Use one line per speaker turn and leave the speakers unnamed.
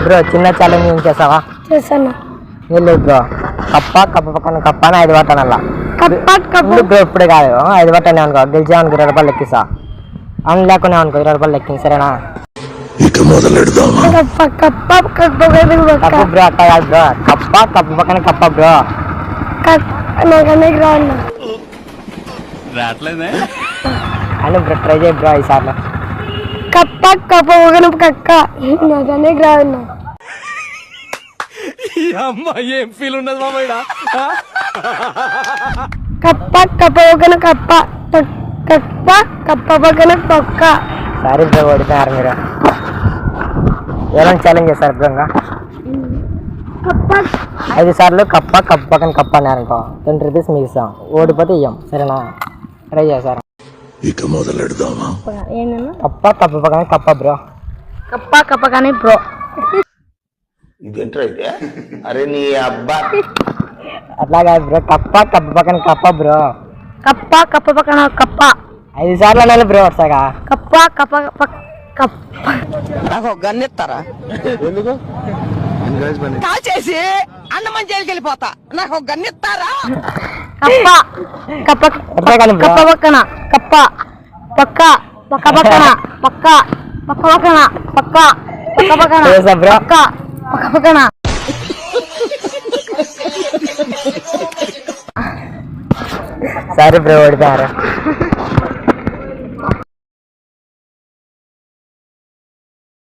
Bro చిన్న challenge ఏం చేసావా?
చేశాను.
ఏం లేదు బ్రో, కప్ప పక్కన కప్ప అని 5 పట్టానల్లా బ్రో. ఇప్పుడే కాదు 5 పట్టానే అనుకో, గెలిచామనుకో 20 రూపాయలు లెక్కిస్తా. అని లేకునే అనుకో 20 రూపాయలు లెక్కింది, సరేనా?
ఇక మొదలెడదామా?
కప్పు బ్రో, అట్లా కాదు బ్రో, కప్ప పక్కన కప్ప బ్రో. అని బ్రో ట్రై చేయి బ్రో ఈసారి.
కప్ప కక్క నాకనే రాను.
ఏం ఫీల్ ఉండదు మామయ్య.
కప్ప పక్కన పక్క.
సారీ బ్రో, ఓడిపోయారు మీరు. ఏమైనా ఛాలెంజ్ చేస్తారు బ్రో? ఇంకా 5 సార్లు కప్ప పక్కన కప్ప అన్నారనుకో 20 రూపీస్ మీకు ఇస్తాం. ఓడిపోతే ఇయ్యం, సరేనా? ట్రై చేస్తారు.
ఇక మొదలెడదామా?
కప్ప పక్కన కప్ప బ్రో.
కప్ప కానీ బ్రో.
ఇదేంట్రా అయితే? అరే నీ అబ్బా.
అట్లా కాదు బ్రో, కప్ప పక్కన కప్ప బ్రో.
కప్ప పక్కన కప్ప.
5 సార్లు అనాలి బ్రో వరుసగా.
కప్ప
నాకు గన్నెత్తారా?
ఎందుకు?
కాల్ చేసి అన్నమని జైలుకి వెళ్ళిపోతా. నాకు గన్నెత్తారా?
కప్ప
కానీ బ్రో.
పక్కన కప్ప పక్క పక్కన
చేసా బ్రో.
పక్కన
సారీ బ్రో, ఓడిపోయారు.